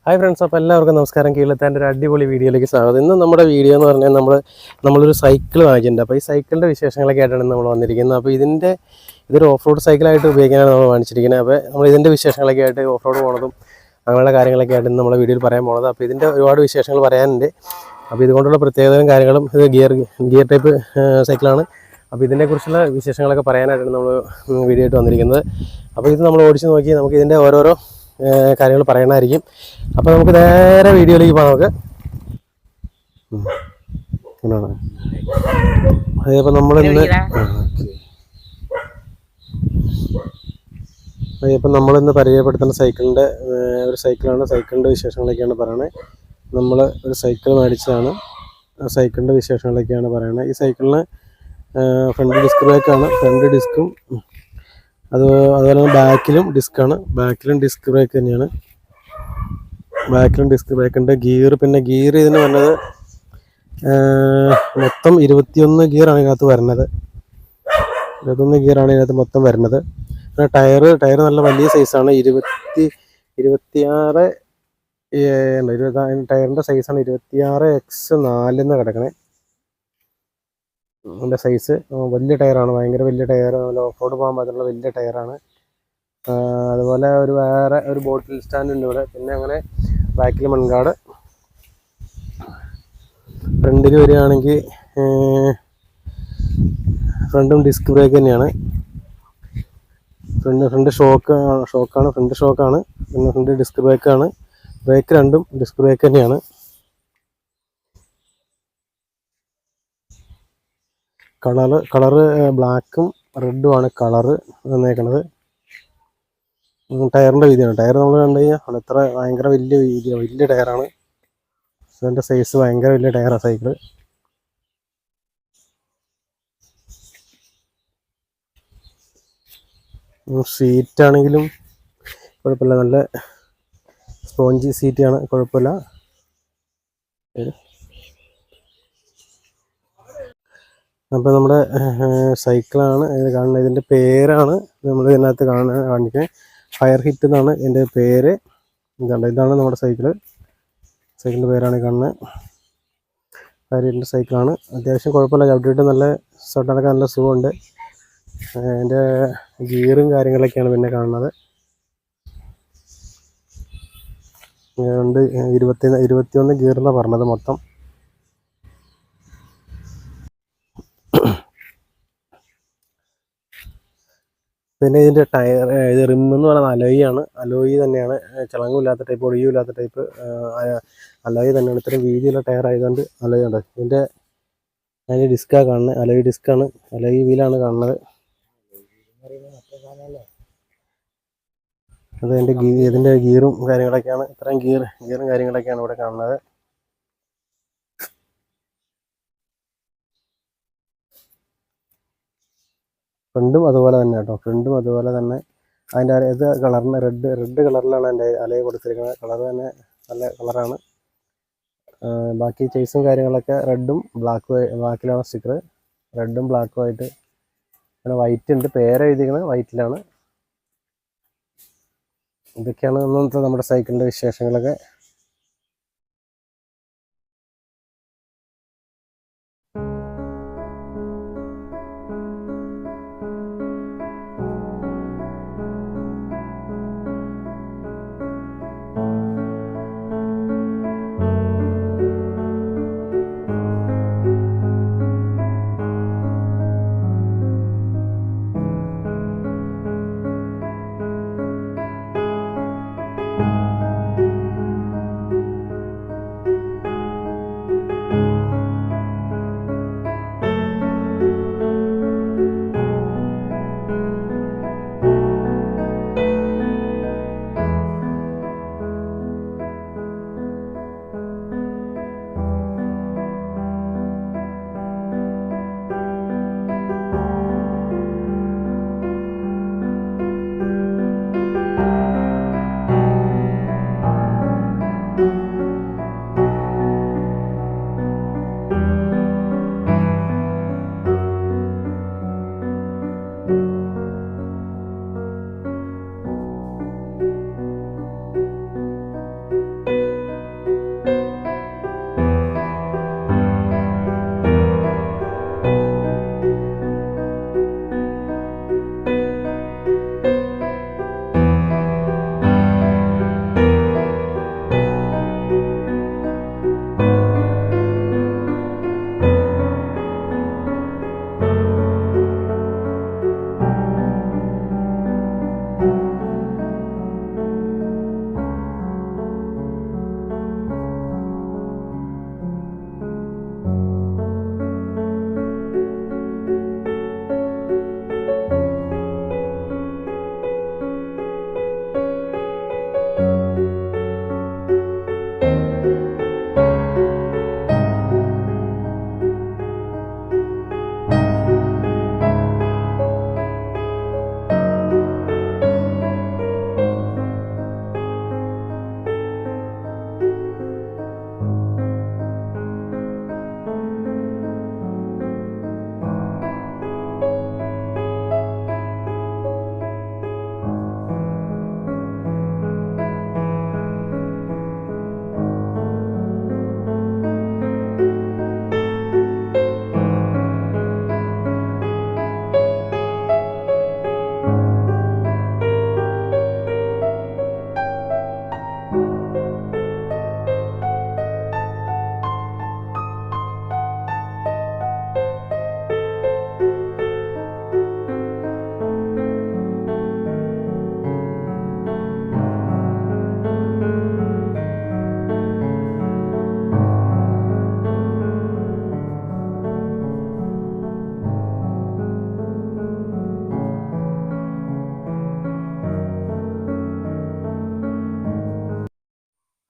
Hi friends, അപ്പോൾ എല്ലാവർക്കും നമസ്കാരം. കീഴത്താൻ്റെ ഒരു അടിപൊളി വീഡിയോയിലേക്ക് സ്വാഗതം. ഇന്ന് നമ്മുടെ വീഡിയോ എന്ന് പറഞ്ഞാൽ നമ്മളൊരു സൈക്കിൾ വാങ്ങിച്ചിട്ടുണ്ട്. അപ്പോൾ ഈ സൈക്കിളിൻ്റെ വിശേഷങ്ങളൊക്കെ ആയിട്ടാണ് നമ്മൾ വന്നിരിക്കുന്നത്. അപ്പോൾ ഇതൊരു ഓഫ് റോഡ് സൈക്കിളായിട്ട് ഉപയോഗിക്കാനാണ് നമ്മൾ വാങ്ങിച്ചിരിക്കുന്നത്. അപ്പോൾ നമ്മൾ ഇതിൻ്റെ വിശേഷങ്ങളൊക്കെ ആയിട്ട് ഓഫ് റോഡ് പോകുന്നതും അങ്ങനെയുള്ള കാര്യങ്ങളൊക്കെ ആയിട്ട് നമ്മുടെ വീഡിയോയിൽ പറയാൻ പോകുന്നത്. അപ്പോൾ ഇതിൻ്റെ ഒരുപാട് വിശേഷങ്ങൾ പറയാനുണ്ട്. അപ്പോൾ ഇതുകൊണ്ടുള്ള പ്രത്യേകതകളും കാര്യങ്ങളും, ഇത് ഗിയർ ടൈപ്പ് സൈക്കിളാണ്. അപ്പോൾ ഇതിനെക്കുറിച്ചുള്ള വിശേഷങ്ങളൊക്കെ പറയാനായിട്ടാണ് നമ്മൾ വീഡിയോ ആയിട്ട് വന്നിരിക്കുന്നത്. അപ്പോൾ ഇത് നമ്മൾ ഓടിച്ച് നോക്കി നമുക്ക് ഇതിൻ്റെ ഓരോരോ കാര്യങ്ങൾ പറയണമായിരിക്കും. അപ്പോൾ നമുക്ക് നേരെ വീഡിയോയിലേക്ക് പോകാം. അതേപോലെ നമ്മളിന്ന് പരിചയപ്പെടുത്തുന്ന സൈക്കിളിൻ്റെ ഒരു സൈക്കിളാണ്. സൈക്കിളിൻ്റെ വിശേഷങ്ങളൊക്കെയാണ് പറയണത്. നമ്മൾ ഒരു സൈക്കിൾ മേടിച്ചതാണ്. ആ സൈക്കിളിൻ്റെ വിശേഷങ്ങളൊക്കെയാണ് പറയണത്. ഈ സൈക്കിളിന് ഫ്രണ്ട് ഡിസ്ക് ബ്രേക്കാണ്. ഫ്രണ്ട് ഡിസ്കും അതുപോലെ തന്നെ ബാക്കിലും ഡിസ്ക് ബ്രേക്ക് തന്നെയാണ്. ബാക്കിലും ഡിസ്ക് ബ്രേക്ക് ഉണ്ട്. പിന്നെ ഗിയർ ഇതിന് വന്നത് മൊത്തം 21 ഗിയറാണ് ഇതിനകത്ത് വരുന്നത്. 21 ഗിയറാണ് ഇതിനകത്ത് മൊത്തം വരുന്നത്. പിന്നെ ടയർ നല്ല വലിയ സൈസാണ്. 26 ടയറിൻ്റെ സൈസാണ് 26x4 എന്ന് കിടക്കണേ. അതിൻ്റെ സൈസ് വലിയ ടയറാണ്, ഭയങ്കര വലിയ ടയർ. നല്ല ഓഫ് റോഡ് പോകാൻ പറ്റുന്ന വലിയ ടയറാണ്. അതുപോലെ വേറെ ഒരു ബോട്ടിൽ സ്റ്റാൻഡ് ഉണ്ട് ഇവിടെ. പിന്നെ അങ്ങനെ ബാക്കിൽ മൺകാട്. ഫ്രണ്ടിൽ വരികയാണെങ്കിൽ ഫ്രണ്ടും ഡിസ്ക് ബ്രേക്ക് തന്നെയാണ്. ഫ്രണ്ട് ഷോക്കാണ്. പിന്നെ ഫ്രണ്ട് ഡിസ്ക് ബ്രേക്കാണ്. ബ്രേക്ക് രണ്ടും ഡിസ്ക് ബ്രേക്ക് തന്നെയാണ്. കളറ് ബ്ലാക്കും റെഡുമാണ് കളറ് വന്നേക്കണത്. ടയറിൻ്റെ വീതിയാണ്. ടയർ നമ്മൾ കണ്ടു കഴിഞ്ഞാൽ എത്ര ഭയങ്കര വലിയ ടയറാണ്. അതിൻ്റെ സൈസ് ഭയങ്കര വലിയ ടയറാണ് സൈക്കിള്. സീറ്റാണെങ്കിലും കുഴപ്പമില്ല, നല്ല സ്പോഞ്ചി സീറ്റാണ്, കുഴപ്പമില്ല. അപ്പോൾ നമ്മുടെ സൈക്കിളാണ് ഇത് കാണുന്നത്. ഇതിൻ്റെ പേരാണ് നമ്മൾ ഇതിനകത്ത് കാണിക്കുന്നത്. ഫയർ ഹിറ്റ് എന്നാണ് ഇതിൻ്റെ പേര്. ഇതാണ് നമ്മുടെ സൈക്കിളിൻ്റെ പേരാണ് കാണുന്നത്. ഫയർ ഹിറ്റിൻ്റെ സൈക്കിളാണ്. അത്യാവശ്യം കുഴപ്പമില്ല, ചവിട്ടിയിട്ട് നല്ല ചവിട്ടാനൊക്കെ നല്ല സുഖമുണ്ട്. അതിൻ്റെ ഗിയറും കാര്യങ്ങളൊക്കെയാണ് പിന്നെ കാണുന്നത്. 21 ഗിയറെന്നാണ് പറഞ്ഞത് മൊത്തം. പിന്നെ ഇതിൻ്റെ ഇത് റിമ്മെന്ന് പറയുന്നത് അലോയിയാണ്. അലോയി തന്നെയാണ്, ചിളങ്ങുമില്ലാത്ത ടൈപ്പ്, ഒടിയുമില്ലാത്ത ടൈപ്പ് അലോയി തന്നെയാണ്. ഇത്രയും വീതിയുള്ള ടയർ ആയതുകൊണ്ട് അലോയി ഉണ്ട്. അതിൻ്റെ ഡിസ്ക്കാണ് കാണുന്നത്. അലോയി ഡിസ്ക്കാണ്, അലോയി വീലാണ് കാണുന്നത്. അത് ഇതിൻ്റെ ഗിയറും കാര്യങ്ങളൊക്കെയാണ്. ഇത്രയും ഗിയറും കാര്യങ്ങളൊക്കെയാണ് ഇവിടെ കാണുന്നത്. ഫ്രണ്ടും അതുപോലെ തന്നെ കേട്ടോ. അതിൻ്റെ ഇത് കളറിന് റെഡ് കളറിലാണ് എൻ്റെ അലയെ കൊടുത്തിരിക്കുന്നത്. കളർ തന്നെ നല്ല കളറാണ്. ബാക്കി ചേസും കാര്യങ്ങളൊക്കെ റെഡും ബ്ലാക്കിലാണ് സ്റ്റിക്കർ. റെഡും ബ്ലാക്കും ആയിട്ട്. പിന്നെ വൈറ്റ് ഉണ്ട്, പേരെഴുതിയിരിക്കുന്നത് വൈറ്റിലാണ്. ഇതൊക്കെയാണ് ഇന്നത്തെ നമ്മുടെ സൈക്കിളിൻ്റെ വിശേഷങ്ങളൊക്കെ.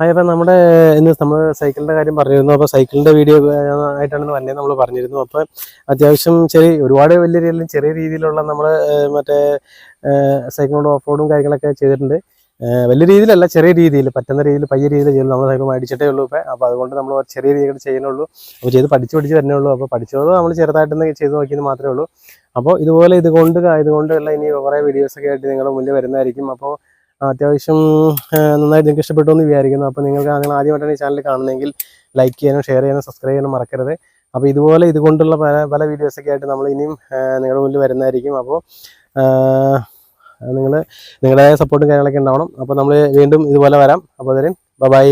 അപ്പം നമ്മുടെ ഇന്ന് നമ്മൾ സൈക്കിളിൻ്റെ കാര്യം പറഞ്ഞിരുന്നു. അപ്പോൾ സൈക്കിളിൻ്റെ വീഡിയോ ആയിട്ടാണ് വന്നത് നമ്മൾ പറഞ്ഞിരുന്നു. അപ്പോൾ അത്യാവശ്യം ഒരുപാട് വലിയ രീതിയിലും ചെറിയ രീതിയിലുള്ള നമ്മൾ മറ്റേ സൈക്കിളോട് ഓഫ് റോഡും കാര്യങ്ങളൊക്കെ ചെയ്തിട്ടുണ്ട്. വലിയ രീതിയിലല്ല, ചെറിയ രീതിയിൽ പറ്റുന്ന രീതിയിൽ പയ്യ രീതിയിൽ ചെയ്യുന്നു. നമ്മൾ സൈക്കിൾ മേടിച്ചിട്ടേ ഉള്ളൂ ഇപ്പോൾ. അപ്പോൾ അതുകൊണ്ട് നമ്മൾ ചെറിയ രീതിയിൽ ചെയ്യുന്നുള്ളൂ. അപ്പോൾ ചെയ്ത് പഠിച്ച് വരുന്നേ ഉള്ളൂ. അപ്പോൾ പഠിച്ചത് നമ്മൾ ചെറുതായിട്ടൊന്ന് ചെയ്ത് നോക്കിയെന്ന് മാത്രമേ ഉള്ളൂ. അപ്പോൾ ഇതുകൊണ്ടുള്ള ഇനി കുറേ വീഡിയോസൊക്കെ ആയിട്ട് നിങ്ങളുടെ മുന്നിൽ വരുന്നതായിരിക്കും. അപ്പോൾ അത്യാവശ്യം നന്നായിട്ട് നിങ്ങൾക്ക് ഇഷ്ടപ്പെട്ടു എന്ന് വിചാരിക്കുന്നു. അപ്പോൾ നിങ്ങൾ ആദ്യമായിട്ടാണ് ഈ ചാനൽ കാണുന്നതെങ്കിൽ ലൈക്ക് ചെയ്യാനും ഷെയർ ചെയ്യാനും സബ്സ്ക്രൈബ് ചെയ്യാനും മറക്കരുത്. അപ്പോൾ ഇതുകൊണ്ടുള്ള പല വീഡിയോസൊക്കെ ആയിട്ട് നമ്മൾ ഇനിയും നിങ്ങളുടെ മുന്നിൽ വരുന്നതായിരിക്കും. അപ്പോൾ നിങ്ങളുടെ സപ്പോർട്ടും കാര്യങ്ങളൊക്കെ ഉണ്ടാവണം. അപ്പോൾ നമ്മൾ വീണ്ടും ഇതുപോലെ വരാം. അപ്പോൾ ബൈ.